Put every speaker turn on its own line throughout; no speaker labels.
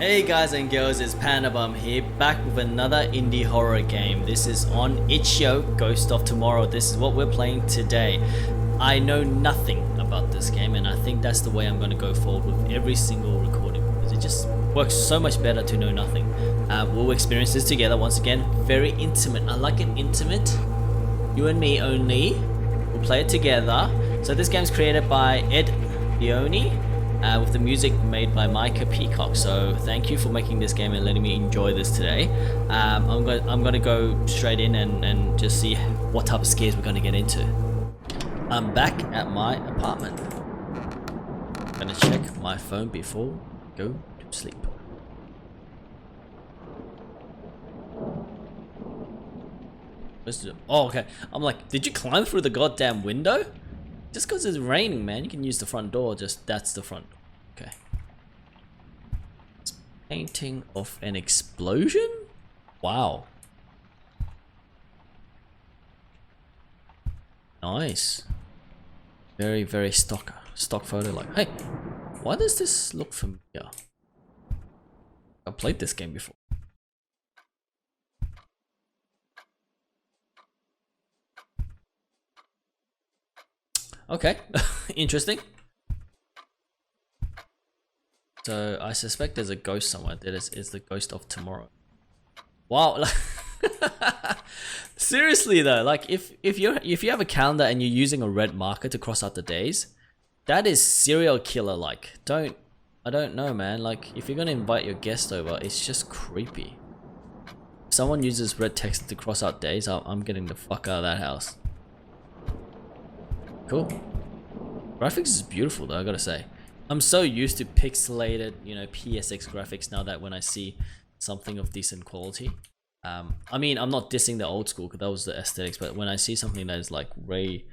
Hey guys and girls, it's PandaBum here, back with another indie horror game. This is on itchio, Ghost of Tomorrow. This is what we're playing today. I know nothing about this game, and I think that's the way I'm going to go forward with every single recording, because it just works so much better to know nothing. We'll experience this together once again. Very intimate. I like it intimate. You and me only. We'll play it together. So this game's created by Ed Leone, with the music made by Micah Peacock. So thank you for making this game and letting me enjoy this today. I'm gonna go straight in and just see what type of scares we're gonna get into. I'm back at my apartment. I'm gonna check my phone before I go to sleep. Oh, okay. I'm like, did you climb through the goddamn window? Just because it's raining, man, you can use the front door. Just that's the front. Okay. It's painting of an explosion? Wow. Nice. Very, very stock photo. Like, hey, why does this look familiar? I played this game before. Okay, interesting. So I suspect there's a ghost somewhere. That is the ghost of tomorrow. Wow, like seriously though, like if you have a calendar and you're using a red marker to cross out the days, that is serial killer like. I don't know, man. Like if you're gonna invite your guest over, it's just creepy. If someone uses red text to cross out days, I'm getting the fuck out of that house. Cool. Graphics is beautiful though, I gotta say. I'm so used to pixelated, you know, PSX graphics now that when I see something of decent quality. I mean, I'm not dissing the old school because that was the aesthetics, but when I see something that is like way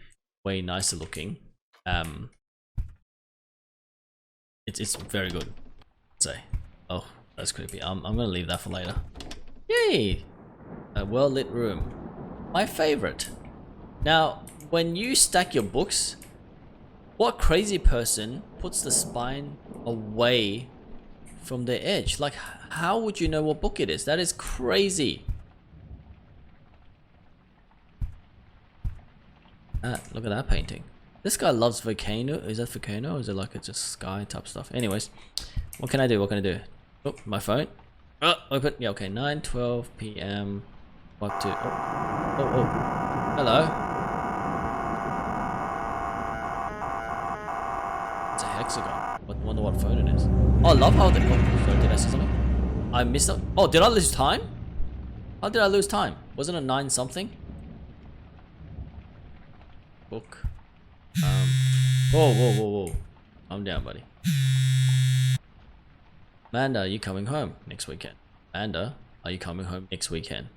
nicer looking, it's very good, I'd say. Oh, that's creepy. I'm gonna leave that for later. Yay! A well-lit room. My favorite. Now, when you stack your books, what crazy person puts the spine away from the edge? Like, how would you know what book it is? That is crazy. Look at that painting. This guy loves volcano. Is that volcano or is it like it's just sky type stuff? Anyways, what can I do? What can I do? Oh, my phone. Oh, open. Yeah, okay. 9:12 p.m. What to? Oh. Hello. It's a hexagon. I wonder what phone it is. Oh, I love how they got the phone. Did I see something? I missed it. Oh, did I lose time? How did I lose time? Wasn't it 9 something? Book. Whoa. Calm down, buddy. Amanda, are you coming home next weekend? Amanda, are you coming home next weekend?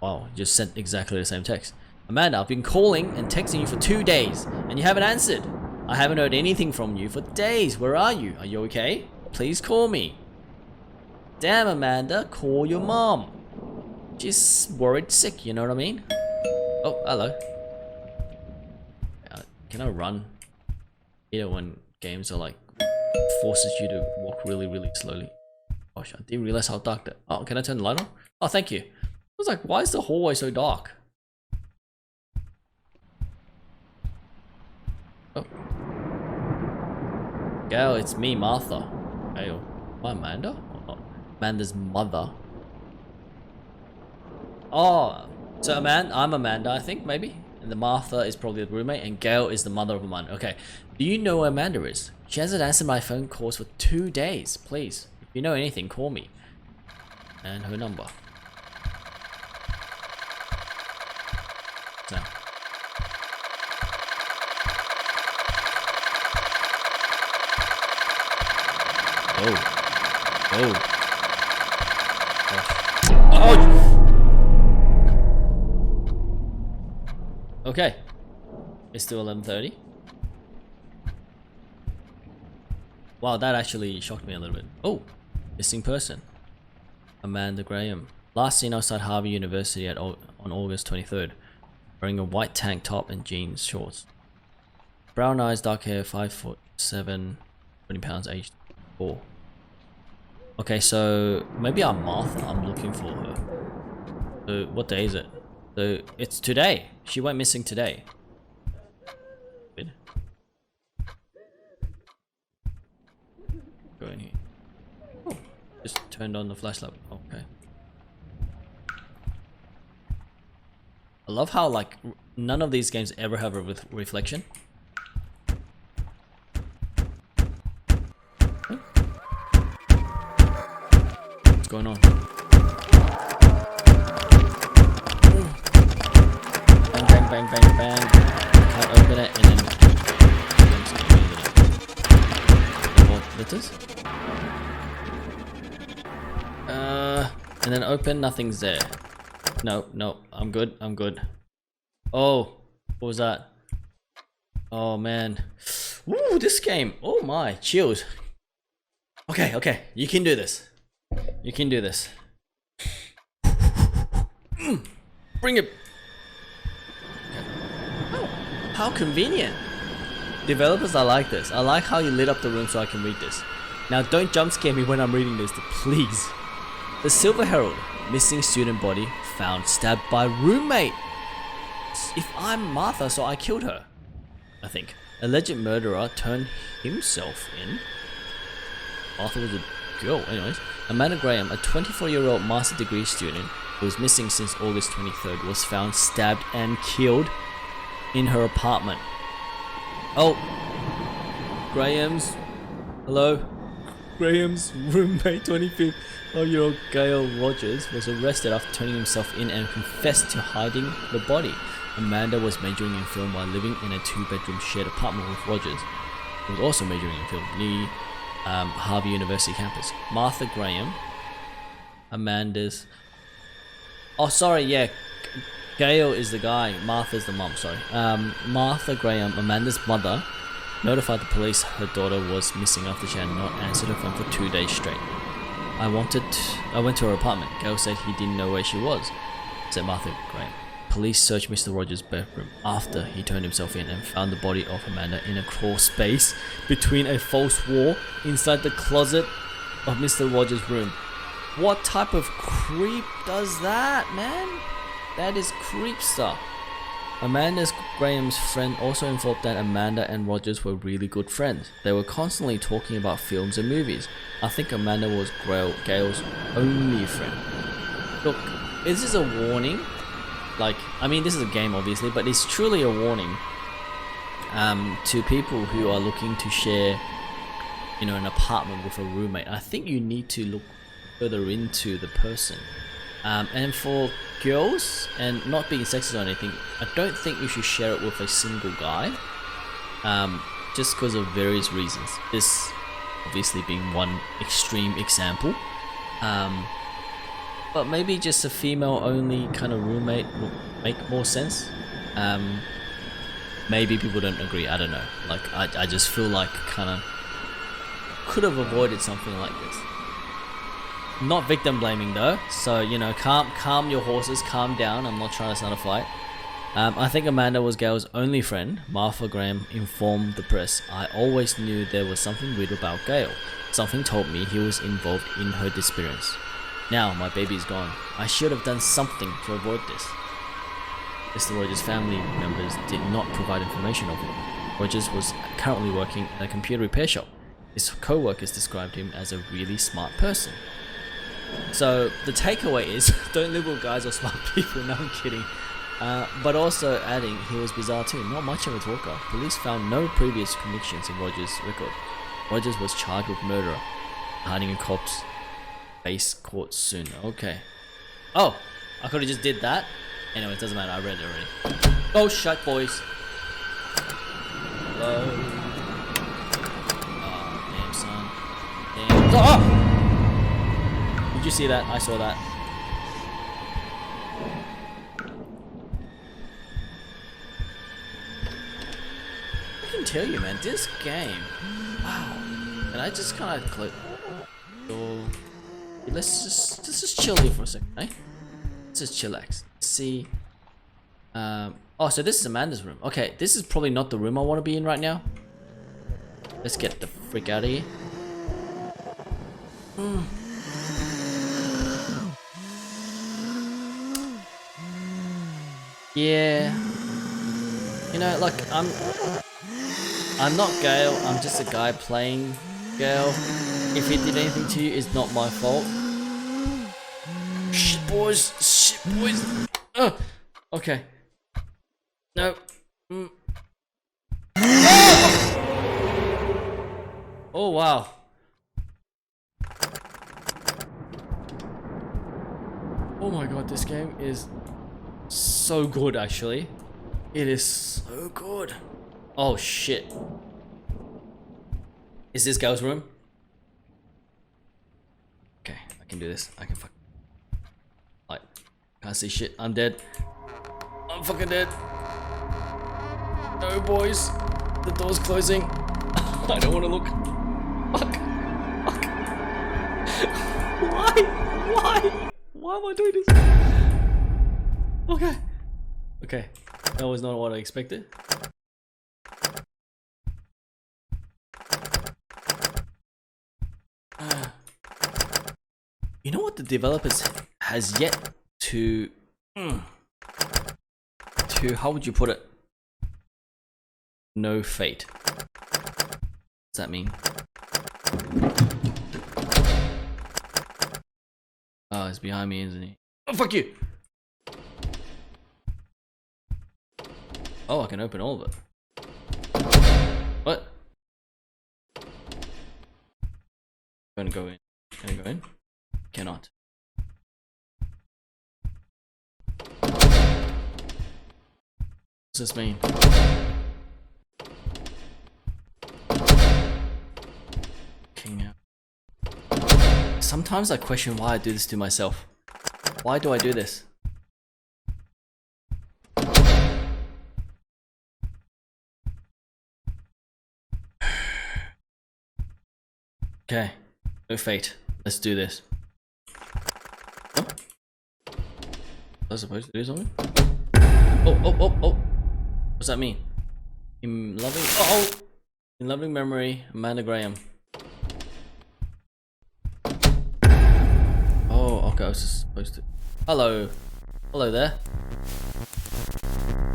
Wow, you just sent exactly the same text. Amanda, I've been calling and texting you for 2 days and you haven't answered. I haven't heard anything from you for days. Where are you? Are you okay? Please call me. Damn, Amanda, call your mom. She's worried sick, you know what I mean? Oh, hello. Can I run? You know when games are like forces you to walk really slowly. Gosh, I didn't realize how dark that. Oh, can I turn the light on? Oh, thank you. I was like, why is the hallway so dark? Oh. Gail, it's me, Martha. Gail. Am I Amanda? Or not? Amanda's mother. Oh, so I'm Amanda, I think, maybe? And the Martha is probably the roommate, and Gail is the mother of Amanda. Okay. Do you know where Amanda is? She hasn't answered my phone calls for 2 days. Please, if you know anything, call me. And her number. So. Oh. Oh. Okay. It's still 11:30. Wow, that actually shocked me a little bit. Oh, missing person. Amanda Graham. Last seen outside Harvard University on August 23rd. Wearing a white tank top and jeans shorts. Brown eyes, dark hair, 5'7", 20 pounds, aged 4. Okay, so maybe I'm Martha. I'm looking for her. So what day is it? So it's today. She went missing today. Good. Go in here. Oh, just turned on the flashlight. Okay. I love how like none of these games ever have a reflection. What's going on? Bang, bang, bang, bang, bang. Can't open it and then... What letters? And then open, nothing's there. No, no, I'm good, I'm good. Oh, what was that? Oh man. Woo, this game. Oh my, chills. Okay, okay, you can do this. You can do this. Bring it. Oh, how convenient. Developers, I like this. I like how you lit up the room so I can read this. Now don't jump scare me when I'm reading this, please. The Silver Herald, missing student body, found stabbed by roommate. If I'm Martha, so I killed her. I think. Alleged murderer turned himself in. Martha was a girl, anyways. Amanda Graham, a 24-year-old master degree student who was missing since August 23rd, was found stabbed and killed in her apartment. Oh, hello? Graham's roommate, 25-year-old Gail Rogers, was arrested after turning himself in and confessed to hiding the body. Amanda was majoring in film while living in a 2-bedroom shared apartment with Rogers, who was also majoring in film near Harvard University campus. Martha Graham, Amanda's... Oh, sorry, yeah. Gail is the guy, Martha's the mom, sorry. Martha Graham, Amanda's mother, notified the police her daughter was missing after she had not answered her phone for 2 days straight. I went to her apartment. Gail said he didn't know where she was, said Martha Graham. Police searched Mr. Rogers' bedroom after he turned himself in and found the body of Amanda in a crawl space between a false wall inside the closet of Mr. Rogers' room. What type of creep does that, man? That is creep stuff. Amanda Graham's friend also informed that Amanda and Rogers were really good friends. They were constantly talking about films and movies. I think Amanda was Gail's only friend. Look, this is a warning. Like, I mean, this is a game obviously, but it's truly a warning to people who are looking to share, you know, an apartment with a roommate. I think you need to look further into the person. And for girls, and not being sexist or anything, I don't think you should share it with a single guy, just because of various reasons. This obviously being one extreme example. But maybe just a female-only kind of roommate would make more sense. Maybe people don't agree, I don't know. Like, I just feel like kind of could have avoided something like this. Not victim blaming though, so you know, calm your horses, calm down. I'm not trying to start a fight. I think Amanda was Gail's only friend. Martha Graham informed the press, I always knew there was something weird about Gail. Something told me he was involved in her disappearance. Now my baby's gone. I should have done something to avoid this. Mr. Rogers' family members did not provide information of him. Rogers was currently working at a computer repair shop. His co-workers described him as a really smart person. So the takeaway is, don't live with guys or smart people. No, I'm kidding. But also adding, he was bizarre too. Not much of a talker. Police found no previous convictions in Rogers' record. Rogers was charged with murder, hiding in cops. Face court soon. Okay. Oh, I could have just did that. Anyway, it doesn't matter. I read it already. Oh, shut, boys. Hello. Oh, damn, son. Damn. Oh! Did you see that? I saw that. I can tell you, man, this game. Wow. And I just kind of click. So let's just chill here for a second, eh? Let's just chillax. Let's see. Oh, so this is Amanda's room. Okay, this is probably not the room I want to be in right now. Let's get the frick out of here. Yeah. You know, like, I'm not Gale, I'm just a guy playing Gale. If he did anything to you, it's not my fault. Shit, boys. Shit, boys. Okay. No. Oh, wow. Oh my god, this game is so good, actually. It is so good. Oh, shit. Is this Gale's room? Okay, I can do this. I can fuck. Like, can't see shit. I'm dead. I'm fucking dead. No, boys. The door's closing. I don't want to look. Fuck. Fuck. Why? Why? Why am I doing this? Okay. Okay. That was not what I expected. You know what the developers has yet to how would you put it? No fate. What does that mean? Oh, he's behind me, isn't he? Oh, fuck you! Oh, I can open all of it. What? I'm gonna go in. Can I go in? Cannot. What's this mean? King out. Sometimes I question why I do this to myself. Why do I do this? Okay, no fate. Let's do this. Oh. Was I supposed to do something? Oh. What's that mean? In loving memory, Amanda Graham. Oh, okay, I was just supposed to. Hello. Hello there.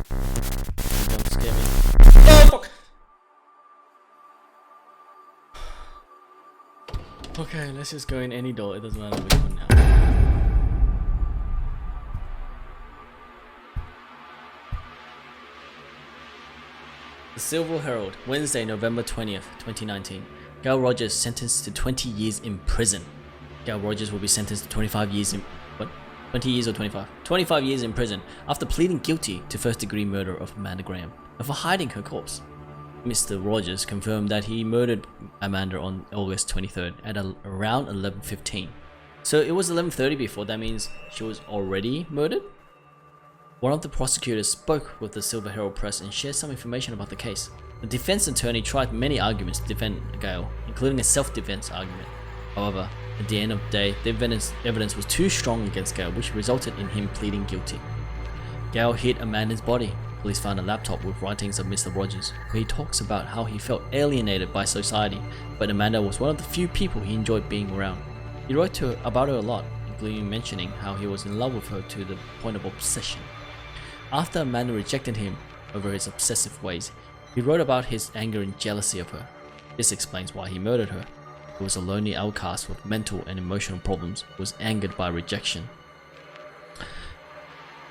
Don't scare me. Oh, fuck! Okay, let's just go in any door. It doesn't matter which one now. The Silver Herald, Wednesday, November 20th, 2019. Gale Rogers sentenced to 20 years in prison. Gale Rogers will be sentenced to 25 years in... What? 20 years or 25? 25 years in prison after pleading guilty to first-degree murder of Amanda Graham and for hiding her corpse. Mr. Rogers confirmed that he murdered Amanda on August 23rd at around 11:15. So it was 11:30 before, that means she was already murdered? One of the prosecutors spoke with the Silver Herald Press and shared some information about the case. The defense attorney tried many arguments to defend Gale, including a self-defense argument. However, at the end of the day, the evidence was too strong against Gale, which resulted in him pleading guilty. Gale hid Amanda's body. Police found a laptop with writings of Mr. Rogers, where he talks about how he felt alienated by society, but Amanda was one of the few people he enjoyed being around. He wrote about her a lot, including mentioning how he was in love with her to the point of obsession. After Amanda rejected him over his obsessive ways, he wrote about his anger and jealousy of her. This explains why he murdered her. He was a lonely outcast with mental and emotional problems who was angered by rejection.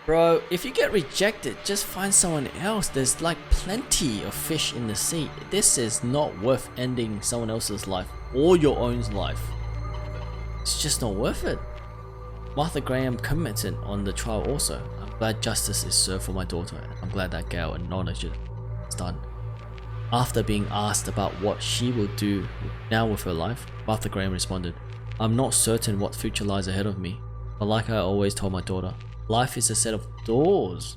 Bro, if you get rejected, just find someone else. There's like plenty of fish in the sea. This is not worth ending someone else's life or your own life. It's just not worth it. Martha Graham commented on the trial also. I'm glad justice is served for my daughter. I'm glad that Gale acknowledged it. It's done. After being asked about what she will do now with her life, Martha Graham responded, I'm not certain what future lies ahead of me, but like I always told my daughter, life is a set of doors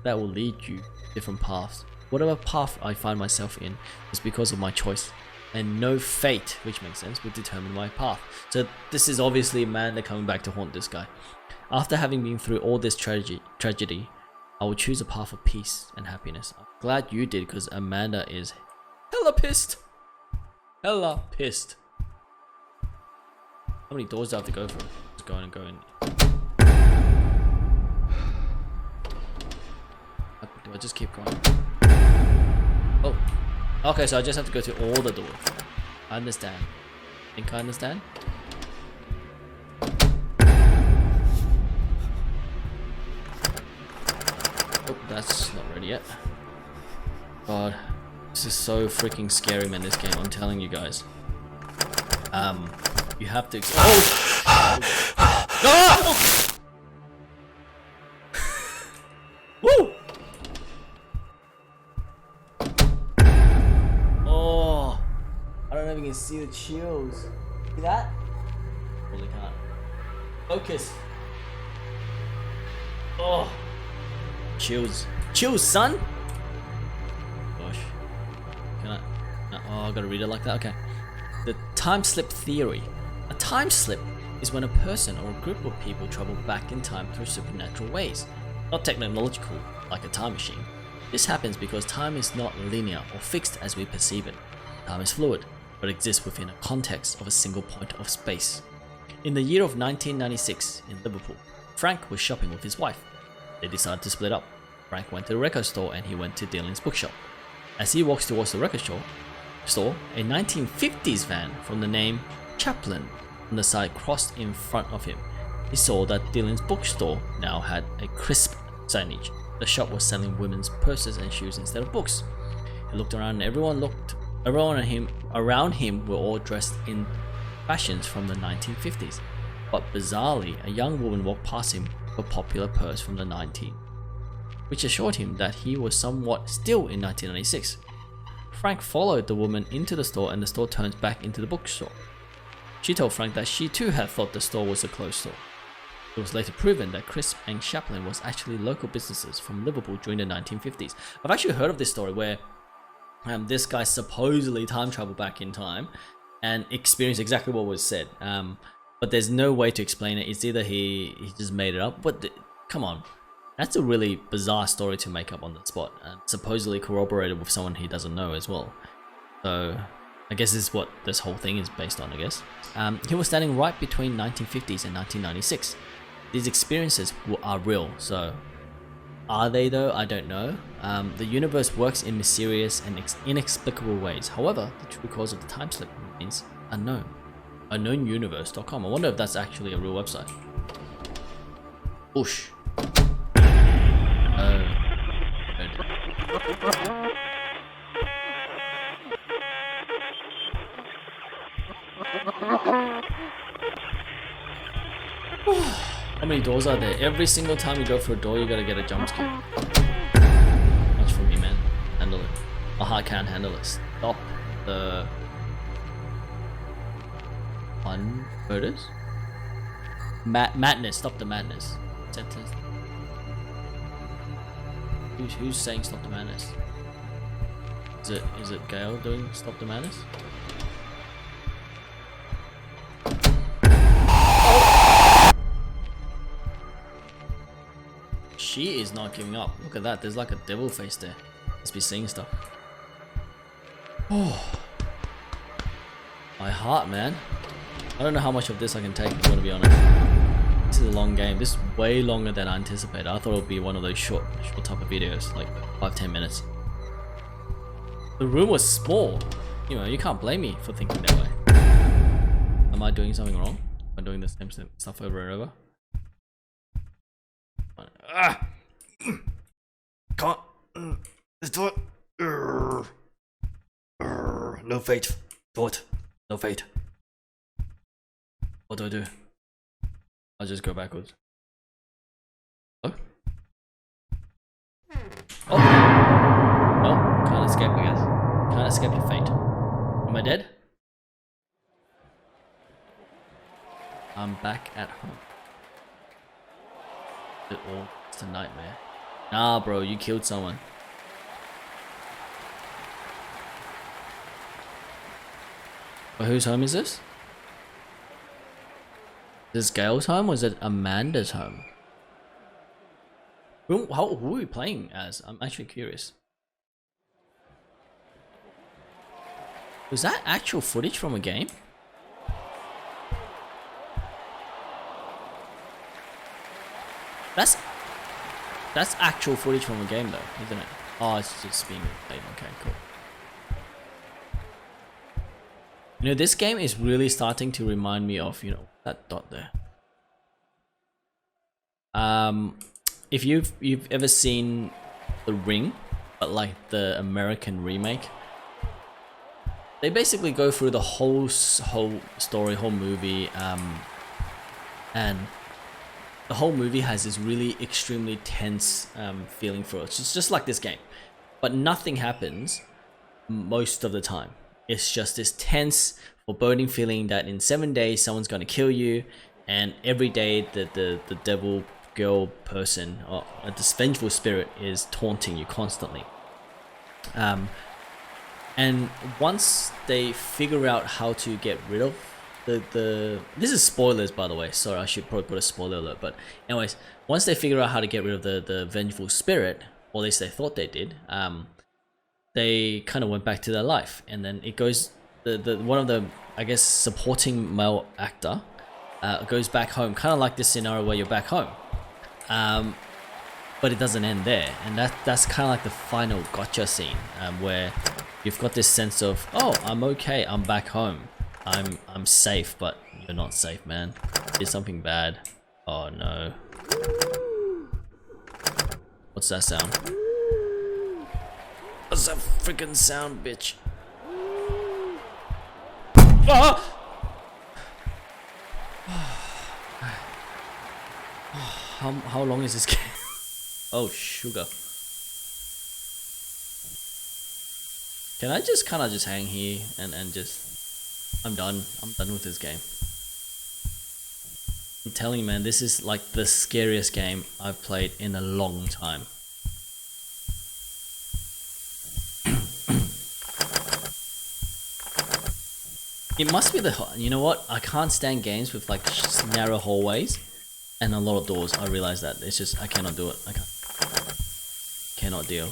that will lead you different paths. Whatever path I find myself in is because of my choice, and no fate, which makes sense, will determine my path. So this is obviously Amanda coming back to haunt this guy. After having been through all this tragedy, I will choose a path of peace and happiness. I'm glad you did, because Amanda is hella pissed. Hella pissed. How many doors do I have to go through? Just going and going. Do I just keep going? Oh. Okay, so I just have to go to all the doors. I understand. Think I understand? Oh, that's not ready yet. God, this is so freaking scary, man, this game, I'm telling you guys. You have to oh! Woo! Oh, I don't know if you can see the chills. See that? Really can't. Focus. Oh, chills, chills, son. Gosh, can I? No, oh, I gotta read it like that. Okay. The time slip theory. A time slip is when a person or a group of people travel back in time through supernatural ways, not technological like a time machine. This happens because time is not linear or fixed as we perceive it. Time is fluid, but exists within a context of a single point of space. In the year of 1996 in Liverpool, Frank was shopping with his wife. They decided to split up. Frank went to the record store and he went to Dylan's bookshop. As he walks towards the record store, a 1950s van from the name Chaplin on the side crossed in front of him. He saw that Dylan's bookstore now had a crisp signage. The shop was selling women's purses and shoes instead of books. He looked around and everyone around him were all dressed in fashions from the 1950s. But bizarrely, a young woman walked past him with a popular purse from the 19, which assured him that he was somewhat still in 1996. Frank followed the woman into the store and the store turns back into the bookstore. She told Frank that she too had thought the store was a closed store. It was later proven that Crisp and Chaplin was actually local businesses from Liverpool during the 1950s. I've actually heard of this story where this guy supposedly time traveled back in time and experienced exactly what was said. But there's no way to explain it. It's either he just made it up, but come on. That's a really bizarre story to make up on the spot, and supposedly corroborated with someone he doesn't know as well. So, I guess this is what this whole thing is based on, I guess. He was standing right between 1950s and 1996. These experiences are real, so are they though? I don't know. The universe works in mysterious and inexplicable ways. However, the true cause of the time slip remains unknown. Unknownuniverse.com. I wonder if that's actually a real website. Oosh. How many doors are there? Every single time you go for a door, you gotta get a jump scare. Much for me, man. Handle it. My heart can't handle it. Stop the fun murders. Madness. Stop the madness. Sentence. Who's saying stop the madness? Is it Gail doing stop the madness? She is not giving up. Look at that. There's like a devil face there. Must be seeing stuff. Oh, my heart, man. I don't know how much of this I can take. I'm gonna be honest. This is a long game. This is way longer than I anticipated. I thought it would be one of those short type of videos, like 5-10 minutes. The room was small. You know, you can't blame me for thinking that way. Am I doing something wrong? Am I doing the same stuff over and over? Ah! Can't. Let's do it. No fate. Do it. No fate. What do I do? I'll just go backwards. Oh? Oh! Well, can't escape, I guess. Can't escape your fate. Am I dead? I'm back at home. It all it's a nightmare. Nah, bro, you killed someone. But whose home is this? Is this Gail's home or is it Amanda's home? Who are we playing as? I'm actually curious. Was that actual footage from a game? That's actual footage from a game though, isn't it? Oh, it's just being played. Okay, cool. You know, this game is really starting to remind me of, you know, that dot there. If you've ever seen The Ring, but like the American remake, they basically go through the whole story, whole movie, and the whole movie has this really extremely tense feeling for it. It's just like this game, but nothing happens most of the time. It's just this tense, foreboding feeling that in 7 days someone's going to kill you, and every day the devil girl person or this vengeful spirit is taunting you constantly. And once they figure out how to get rid of this is spoilers, by the way, sorry, I should probably put a spoiler alert, but anyways, once they figure out how to get rid of the vengeful spirit, or at least they thought they did, they kind of went back to their life. And then it goes, the one of the, I guess, supporting male actor goes back home, kind of like this scenario where you're back home, but it doesn't end there. And that's kind of like the final gotcha scene, where you've got this sense of, oh, I'm okay, I'm back home, I'm safe, but you're not safe, man. Did something bad. Oh no. What's that sound? What's that freaking sound, bitch? Ah! How long is this game? Oh, sugar. Can I just kind of just hang here and just... I'm done with this game. I'm telling you, man, this is like the scariest game I've played in a long time. It must be the... You know what? I can't stand games with like narrow hallways and a lot of doors. I realize that. It's just, I cannot do it. I cannot deal.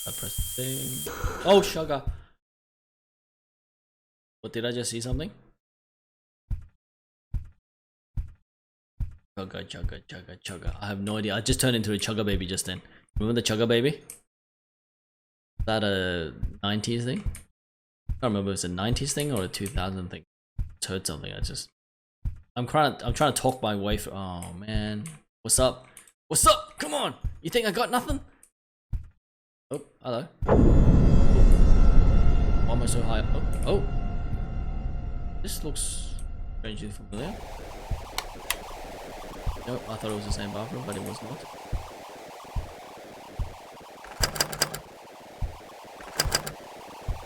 I press the thing. Oh, sugar. What, did I just see something? Chugga, chugga, chugga, chugga. I have no idea. I just turned into a chugga baby just then. Remember the chugga baby? Is that a 90s thing? I don't remember if it's a 90s thing or a 2000 thing. I just heard something. I'm trying to talk my way through. Oh man. What's up? What's up? Come on. You think I got nothing? Oh, hello. Why am I so high? Oh. This looks strangely familiar. Nope, I thought it was the same bathroom, but it was not.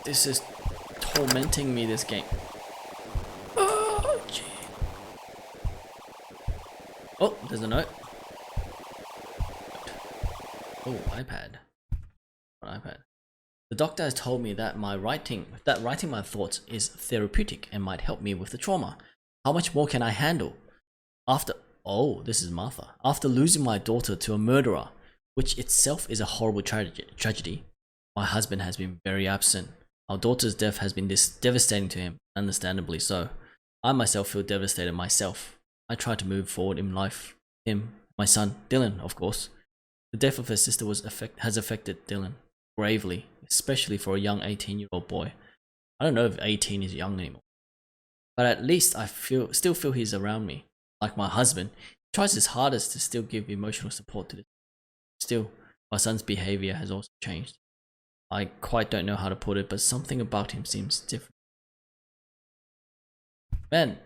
This is tormenting me, this game. Oh, gee. Oh, there's a note. Oh, iPad. An iPad. The doctor has told me that writing my thoughts is therapeutic and might help me with the trauma. How much more can I handle? Oh, this is Martha. After losing my daughter to a murderer, which itself is a horrible tragedy, my husband has been very absent. Our daughter's death has been devastating to him, understandably so. I myself feel devastated myself. I try to move forward in life. Him, my son, Dylan, of course. The death of his sister has affected Dylan gravely, especially for a young 18-year-old boy. I don't know if 18 is young anymore, but at least I still feel he's around me. Like my husband, he tries his hardest to still give emotional support to this. Still, my son's behavior has also changed. I quite don't know how to put it, but something about him seems different. Man,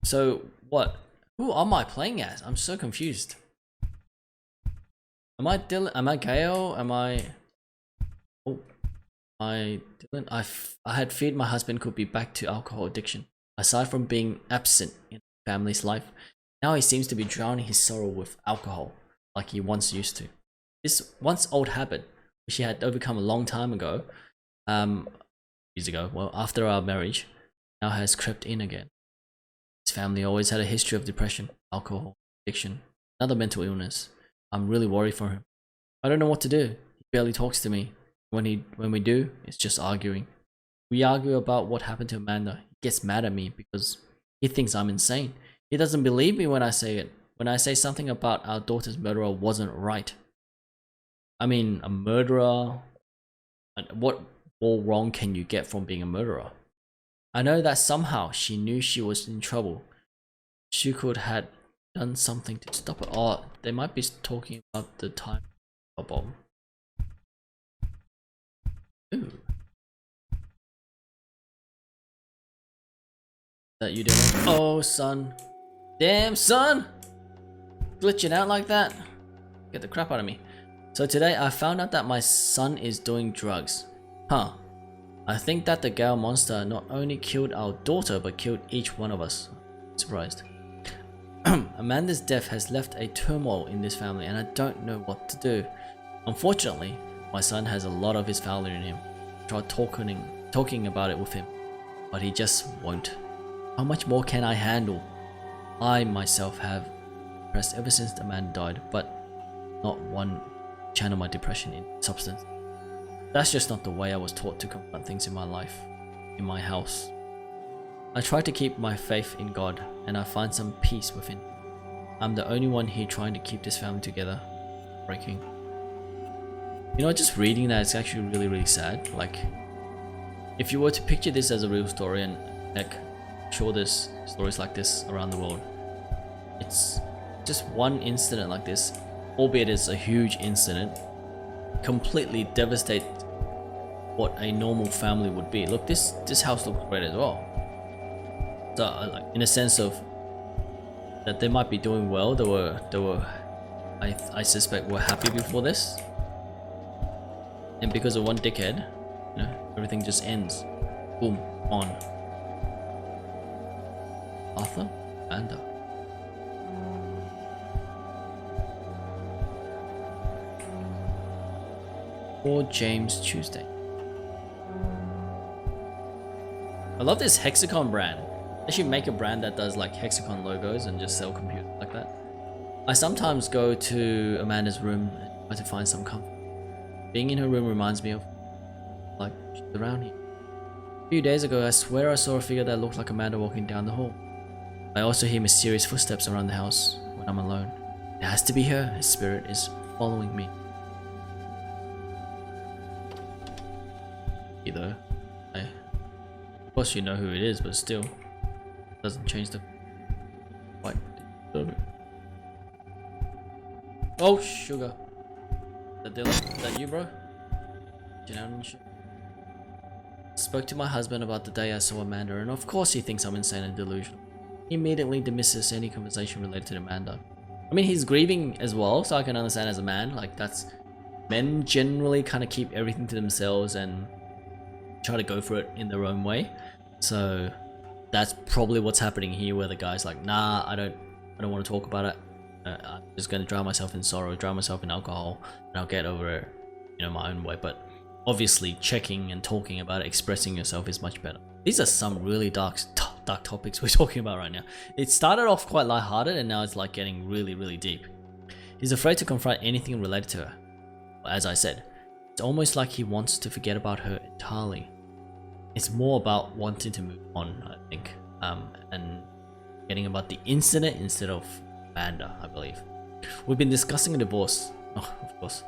so what? Who am I playing as? I'm so confused. Am I Dylan? Am I Gail? Am I... Oh, Dylan. I had feared my husband could be back to alcohol addiction. Aside from being absent in the family's life, now he seems to be drowning his sorrow with alcohol, like he once used to. This once old habit, which he had overcome a long time ago, years ago, well, after our marriage, now has crept in again. His family always had a history of depression, alcohol, addiction, another mental illness. I'm really worried for him. I don't know what to do. He barely talks to me. When we do, it's just arguing. We argue about what happened to Amanda. He gets mad at me because he thinks I'm insane. He doesn't believe me when I say it. when I say something about our daughter's murderer wasn't right. I mean, a murderer. What more wrong can you get from being a murderer? I know that somehow she knew she was in trouble. She could have done something to stop it. Oh, they might be talking about the time bomb. Ooh. That you doing? Oh, son. Damn, son! Glitching out like that? Get the crap out of me. So today I found out that my son is doing drugs. Huh. I think that the Gale monster not only killed our daughter but killed each one of us. Surprised. Amanda's death has left a turmoil in this family and I don't know what to do. Unfortunately, my son has a lot of his family in him. I tried talking about it with him, but he just won't. How much more can I handle? I myself have depressed ever since Amanda died, but not one channel my depression in substance. That's just not the way I was taught to confront things in my life, in my house. I try to keep my faith in God and I find some peace within. I'm the only one here trying to keep this family together. Breaking. You know, just reading that, it's actually really sad. Like, if you were to picture this as a real story, and like, sure there's stories like this around the world. It's just one incident like this, albeit it's a huge incident, completely devastate what a normal family would be. Look, this house looks great as well. So, like, in a sense of that they might be doing well. They were, I suspect, were happy before this, and because of one dickhead, you know, everything just ends. Boom, on. Arthur, Panda. Or James Tuesday. I love this Hexagon brand. They should make a brand that does like Hexagon logos and just sell computers like that. I sometimes go to Amanda's room and try to find some comfort. Being in her room reminds me of like she's around here. A few days ago, I swear I saw a figure that looked like Amanda walking down the hall. I also hear mysterious footsteps around the house when I'm alone. It has to be her. Her spirit is following me. Either. Of course you know who it is, but still. Doesn't change the fight. Oh, sugar. Is that you, bro? Spoke to my husband about the day I saw Amanda, and of course he thinks I'm insane and delusional. He immediately dismisses any conversation related to Amanda. I mean, he's grieving as well, so I can understand as a man. Like, that's... Men generally kind of keep everything to themselves and try to go for it in their own way. So that's probably what's happening here, where the guy's like, nah, I don't want to talk about it. I'm just going to drown myself in sorrow, drown myself in alcohol, and I'll get over it, you know, my own way. But obviously checking and talking about it, expressing yourself is much better. These are some really dark topics we're talking about right now. It started off quite lighthearted and now it's like getting really deep. He's afraid to confront anything related to her. As I said, it's almost like he wants to forget about her entirely. It's more about wanting to move on, I think, and getting about the incident instead of Panda, I believe. We've been discussing a divorce. Oh, of course.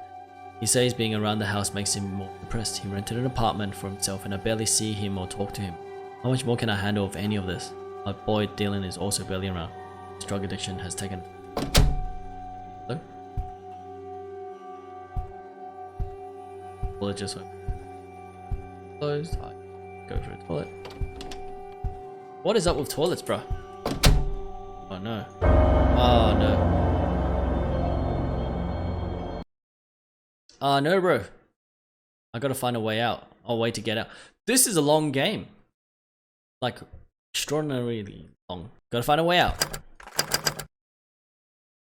He says being around the house makes him more depressed. He rented an apartment for himself and I barely see him or talk to him. How much more can I handle of any of this? My boy Dylan is also barely around. His drug addiction has taken... Hello? Toilet just went closed. I go for a toilet. What is up with toilets, bro? Oh no. Oh no. Oh no, bro. I gotta find a way out. A way to get out. This is a long game. Like, extraordinarily long. Gotta find a way out.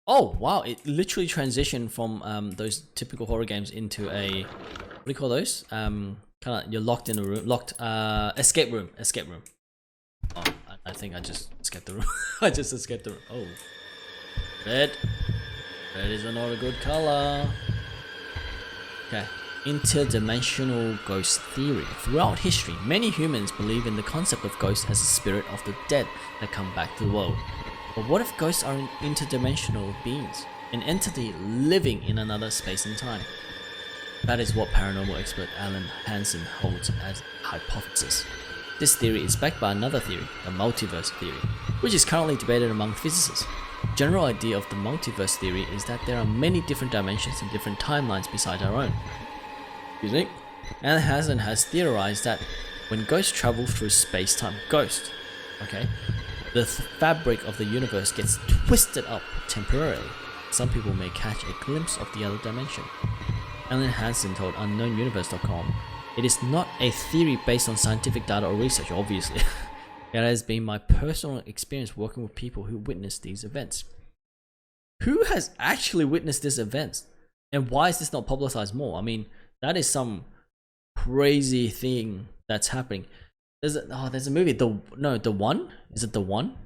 Oh, wow. It literally transitioned from those typical horror games into a... What do you call those? Kind of, you're locked in a room. Locked, escape room. Escape room. Oh, I think I just escaped the room. I just escaped the room. Oh. Red. Red is not a good color. Okay. Interdimensional ghost theory. Throughout history, many humans believe in the concept of ghosts as a spirit of the dead that come back to the world. But what if ghosts are interdimensional beings, an entity living in another space and time? That is what paranormal expert Alan Hansen holds as a hypothesis. This theory is backed by another theory, the multiverse theory, which is currently debated among physicists. The general idea of the multiverse theory is that there are many different dimensions and different timelines besides our own. Excuse me? Alan Hansen has theorized that when ghosts travel through space-time, the fabric of the universe gets twisted up temporarily. Some people may catch a glimpse of the other dimension. Alan Hansen told UnknownUniverse.com, "It is not a theory based on scientific data or research, obviously. It has been my personal experience working with people who witnessed these events." Who has actually witnessed these events? And why is this not publicized more? I mean, that is some crazy thing that's happening. There's a movie, The One? Is it The One?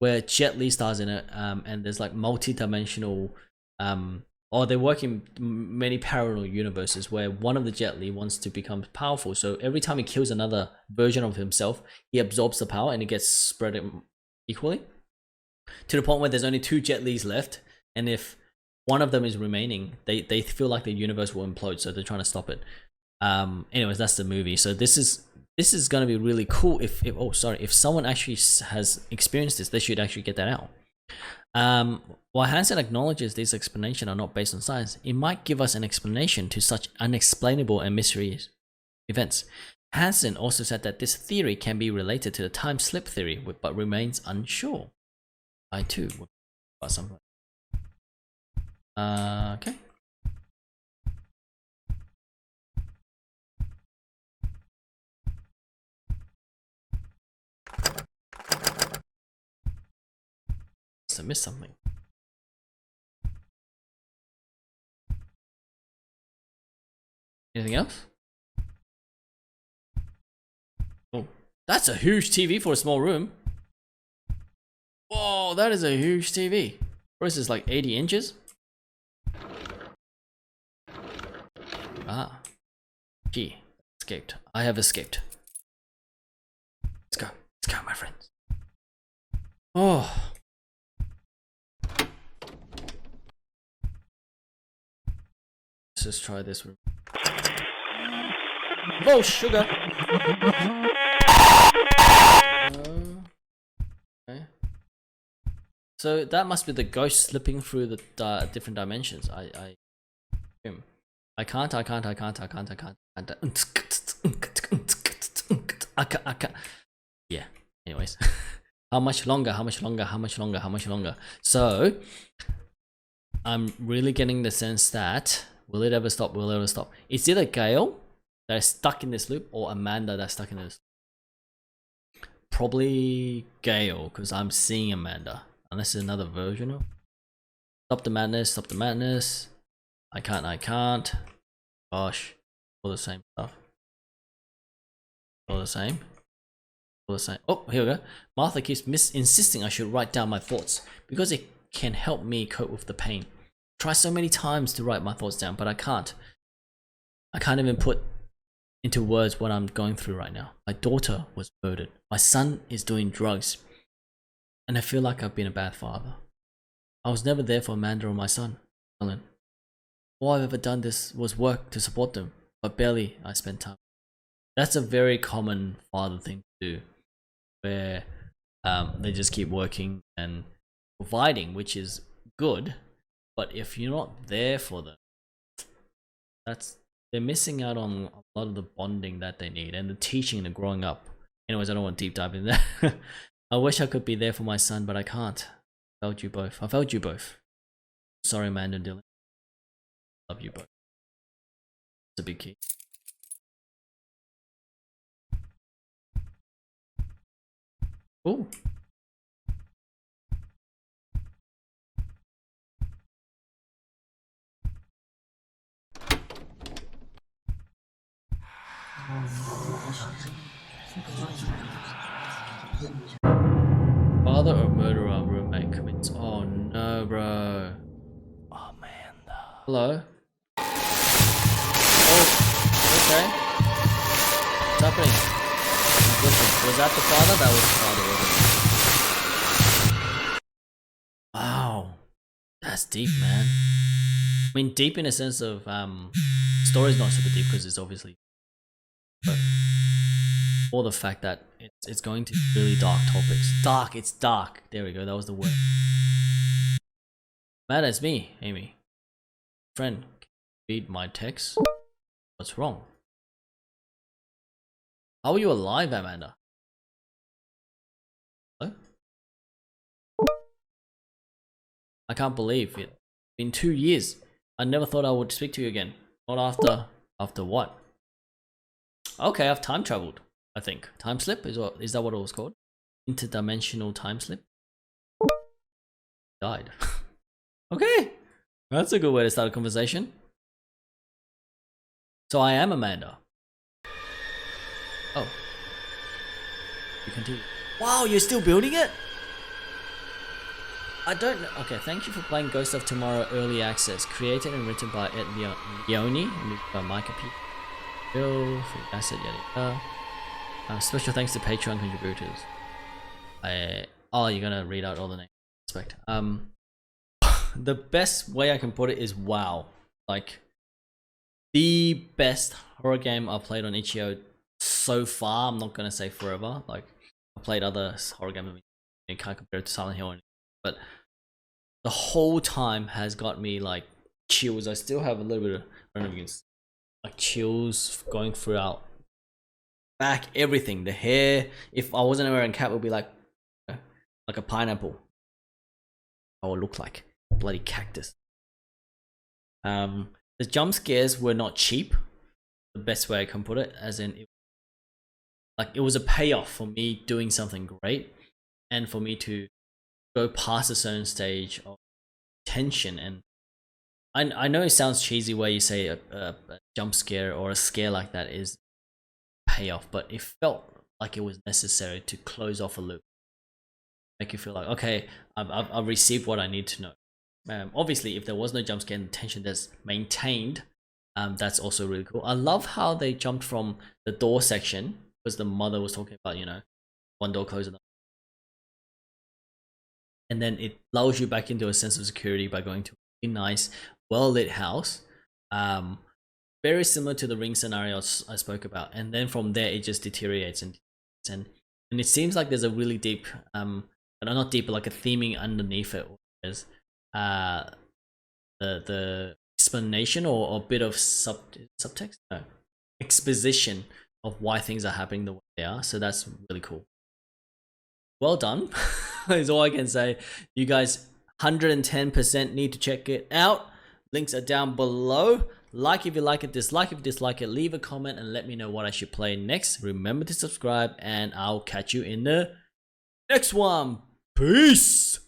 Where Jet Li stars in it, and there's like multi-dimensional, they work in many parallel universes where one of the Jet Li wants to become powerful. So every time he kills another version of himself, he absorbs the power and it gets spread equally. To the point where there's only 2 Jet Lis left, and if one of them is remaining, they feel like the universe will implode, so they're trying to stop it. Anyways, that's the movie. So this is gonna be really cool. If someone actually has experienced this, they should actually get that out. While Hansen acknowledges these explanations are not based on science, it might give us an explanation to such unexplainable and mysterious events. Hansen also said that this theory can be related to the time slip theory, but remains unsure. I too would about something. Okay. I missed something. Anything else? Oh, that's a huge TV for a small room. Whoa, that is a huge TV. What is this, like 80 inches? Ah. Gee, escaped. I have escaped. Let's go. Let's go, my friends. Oh. Let's just try this room. Oh, sugar! Okay. So that must be the ghost slipping through the different dimensions. I can't. Yeah. Anyways, how much longer? So I'm really getting the sense that will it ever stop? It's either Gail that is stuck in this loop or Amanda that's stuck in this loop. Probably Gail, because I'm seeing Amanda. Unless it's another version of stop the madness. I can't. Gosh. All the same stuff. All the same. Oh, here we go. Martha keeps insisting I should write down my thoughts because it can help me cope with the pain. Try so many times to write my thoughts down, but I can't. I can't even put into words what I'm going through right now. My daughter was murdered. My son is doing drugs. And I feel like I've been a bad father. I was never there for Amanda or my son, Ellen. All I've ever done was work to support them, but barely I spent time. That's a very common father thing to do, where they just keep working and providing, which is good, but if you're not there for them, they're missing out on a lot of the bonding that they need and the teaching and the growing up. Anyways, I don't want to deep dive in there. I wish I could be there for my son, but I can't. I failed you both. Sorry, Amanda and Dylan. Love you both. It's a big key. Ooh. Father or murderer roommate commits. Oh no, bro. Amanda. Hello. Oh, okay. What's happening? Listen, was that the father? That was the father, wasn't it? That's deep, man. I mean, deep in a sense of story's not super deep because it's obviously, but or the fact that it's going to really dark topics. Dark, it's dark. There we go. That was the word. Man, it's me, Amy. Friend, can you read my text? What's wrong? How are you alive, Amanda? Hello? I can't believe it. It's been 2 years. I never thought I would speak to you again. Not after what? Okay, I've time traveled. I think time slip is that what it was called? Interdimensional time slip. Died. Okay, that's a good way to start a conversation. So I am Amanda. Oh, you continue. Wow, you're still building it? I don't know. Okay, thank you for playing Ghost of Tomorrow Early Access. Created and written by Ed Leone and music by Micah P. Bill, free asset, yada yada. Special thanks to Patreon contributors. Oh, you're gonna read out all the names. Respect. The best way I can put it is wow. Like, the best horror game I've played on itchio so far. I'm not gonna say forever. Like, I played other horror games. You can't compare it to Silent Hill, but the whole time has got me like chills. I still have a little bit of, I don't know if you can, like, chills going throughout back, everything, the hair. If I wasn't wearing a cap, it would be like a pineapple. I would look like a bloody cactus. The jump scares were not cheap. The best way I can put it, as in, it was a payoff for me doing something great, and for me to go past a certain stage of tension. And I know it sounds cheesy where you say a jump scare or a scare like that is payoff, but it felt like it was necessary to close off a loop, make you feel like, okay, I've received what I need to know. Obviously, if there was no jump scare and the tension that's maintained, that's also really cool. I love how they jumped from the door section, because the mother was talking about, you know, one door closing, and then it lulls you back into a sense of security by going to a nice, well-lit house. Very similar to the ring scenario I spoke about, and then from there it just deteriorates and it seems like there's a really deep, but not deep, but like a theming underneath it. There's the explanation or a bit of subtext, no, exposition of why things are happening the way they are. So that's really cool. Well done. Is all I can say. You guys 110% need to check it out. Links are down below. Like if you like it, dislike if you dislike it, leave a comment and let me know what I should play next. Remember to subscribe, and I'll catch you in the next one. Peace.